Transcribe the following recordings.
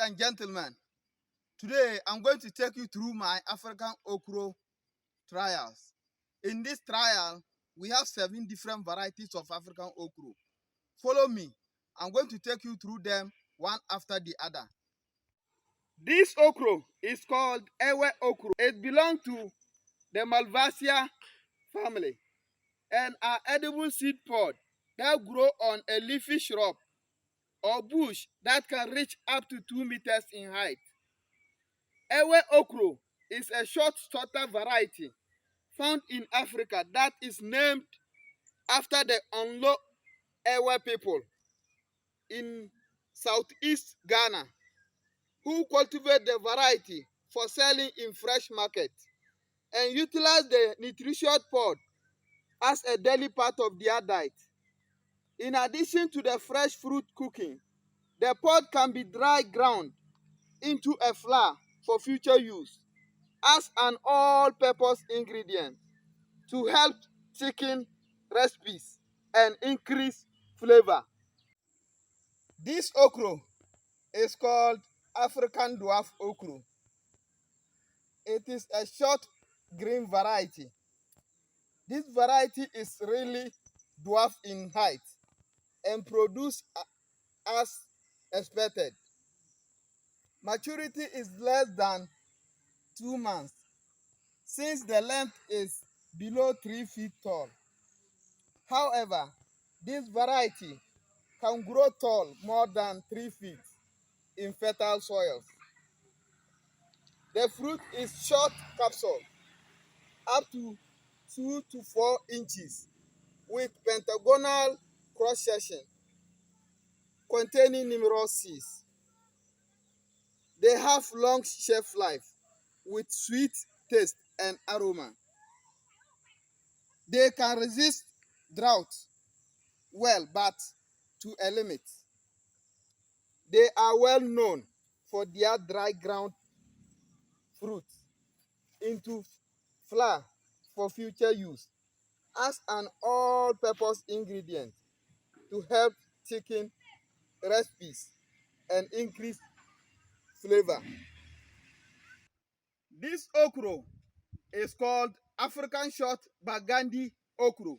and gentlemen, today I'm going to take you through my African okro trials. In this trial, we have 7 different varieties of African okro. Follow me. I'm going to take you through them one after the other. This okro is called Ewe okro. It belongs to the Malvasia family and are edible seed pod that grow on a leafy shrub or bush that can reach up to 2 meters in height. Ewe okro is a short starter variety found in Africa that is named after the Onlo Ewe people in southeast Ghana who cultivate the variety for selling in fresh market and utilize the nutritious pod as a daily part of their diet. In addition to the fresh fruit cooking, the pod can be dry ground into a flour for future use as an all-purpose ingredient to help thicken recipes and increase flavor. This okro is called African Dwarf Okro. It is a short green variety. This variety is really dwarf in height and produce as expected. Maturity is less than 2 months since the length is below 3 feet tall. However, this variety can grow tall more than 3 feet in fertile soils. The fruit is short capsule, up to 2 to 4 inches, with pentagonal cross-section containing numerous seeds. They have long shelf life with sweet taste and aroma. They can resist drought well, but to a limit. They are well known for their dry ground fruit into flour for future use as an all-purpose ingredient to help thicken recipes and increase flavor. This okro is called African short Burgundy okro.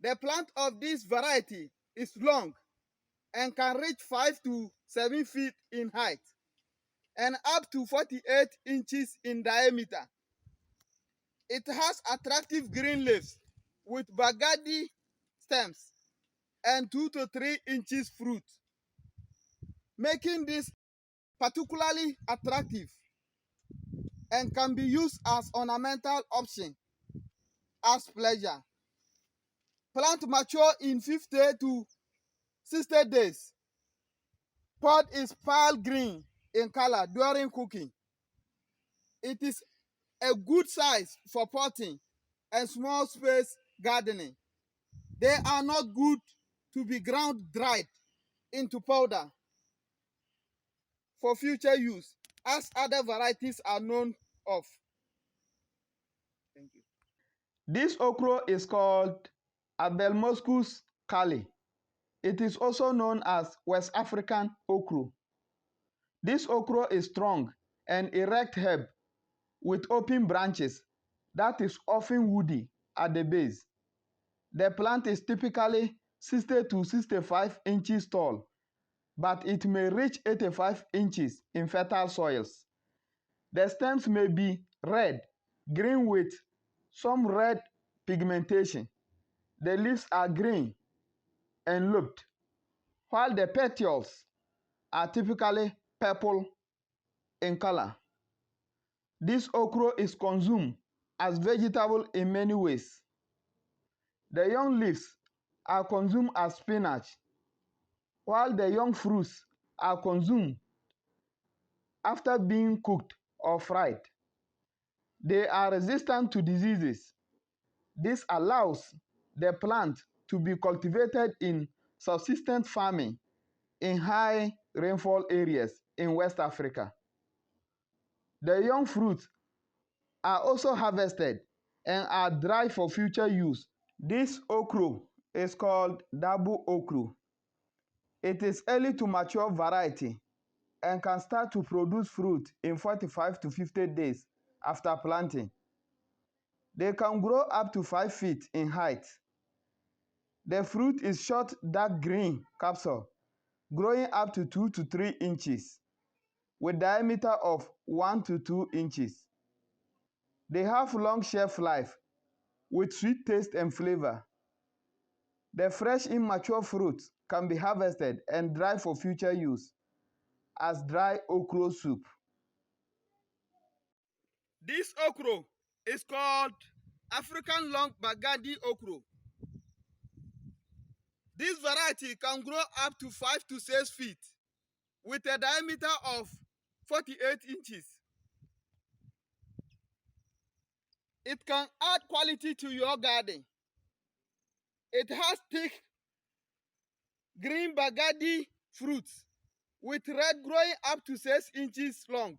The plant of this variety is long and can reach 5 to 7 feet in height and up to 48 inches in diameter. It has attractive green leaves with burgundy stems and 2 to 3 inches fruit, making this particularly attractive and can be used as ornamental option as pleasure. Plant mature in 50 to 60 days. Pod is pale green in color during cooking. It is a good size for potting and small space gardening. They are not good to be ground dried into powder for future use, as other varieties are known of. Thank you. This okro is called Abelmoschus Caillei. It is also known as West African okro. This okro is strong and erect herb with open branches that is often woody at the base. The plant is typically 60 to 65 inches tall, but it may reach 85 inches in fertile soils. The stems may be red, green with some red pigmentation. The leaves are green and lobed, while the petioles are typically purple in color. This okro is consumed as vegetable in many ways. The young leaves are consumed as spinach, while the young fruits are consumed after being cooked or fried. They are resistant to diseases. This allows the plant to be cultivated in subsistence farming in high rainfall areas in West Africa. The young fruits are also harvested and are dry for future use. This okro is called Dwarf Okro. It is early to mature variety and can start to produce fruit in 45 to 50 days after planting. They can grow up to 5 feet in height. The fruit is short dark green capsule, growing up to 2 to 3 inches, with diameter of 1 to 2 inches. They have long shelf life, with sweet taste and flavor. The fresh immature fruit can be harvested and dried for future use as dry okra soup. This okra is called African long Burgundy okra. This variety can grow up to 5 to 6 feet with a diameter of 48 inches. It can add quality to your garden. It has thick green Burgundy fruits with red growing up to 6 inches long.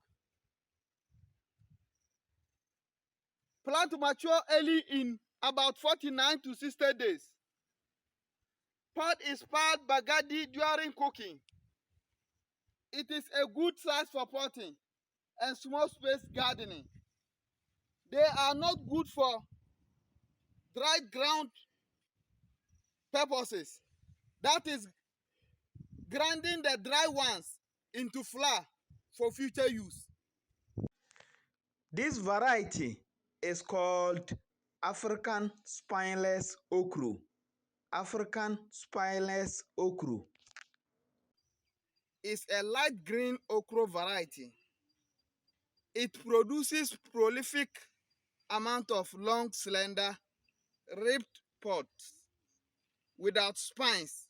Plant mature early in about 49 to 60 days. Pot is pared Burgundy during cooking. It is a good size for potting and small space gardening. They are not good for dried ground purposes. That is grinding the dry ones into flour for future use. This variety is called African Spineless Okro. African Spineless Okro is a light green okra variety. It produces prolific amount of long, slender, ribbed pods without spines.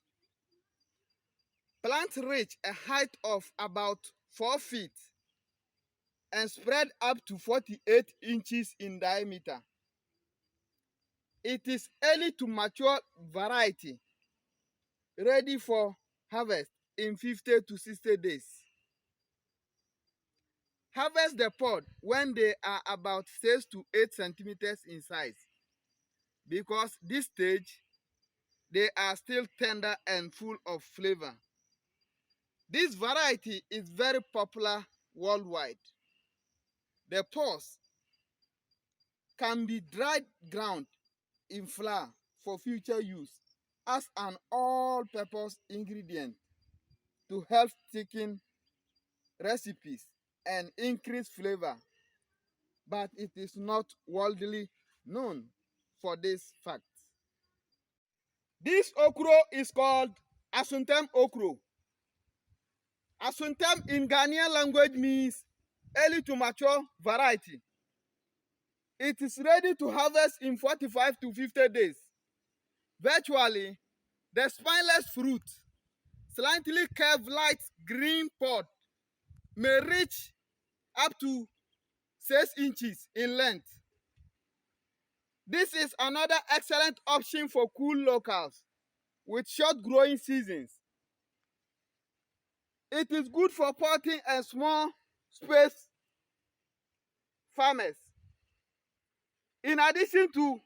Plant reach a height of about 4 feet and spread up to 48 inches in diameter. It is early to mature variety, ready for harvest in 50 to 60 days. Harvest the pod when they are about 6 to 8 centimeters in size, because this stage they are still tender and full of flavor. This variety is very popular worldwide. The pods can be dried ground in flour for future use as an all-purpose ingredient to help thicken recipes and increase flavor, but it is not widely known for this fact. This okro is called Asante Okro. Asuntem in Ghanaian language means early to mature variety. It is ready to harvest in 45 to 50 days. Virtually, the spineless fruit, slightly curved light green pod, may reach up to 6 inches in length. This is another excellent option for cool locales with short growing seasons. It is good for potting and small space farmers. In addition to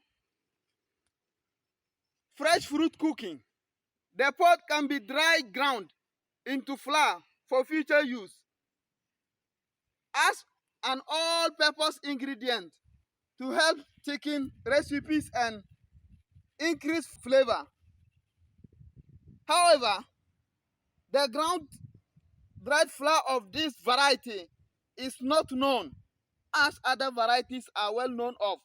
fresh fruit cooking, the pod can be dry ground into flour for future use as an all-purpose ingredient to help thicken recipes and increase flavor. However, the ground dried flour of this variety is not known as other varieties are well known of.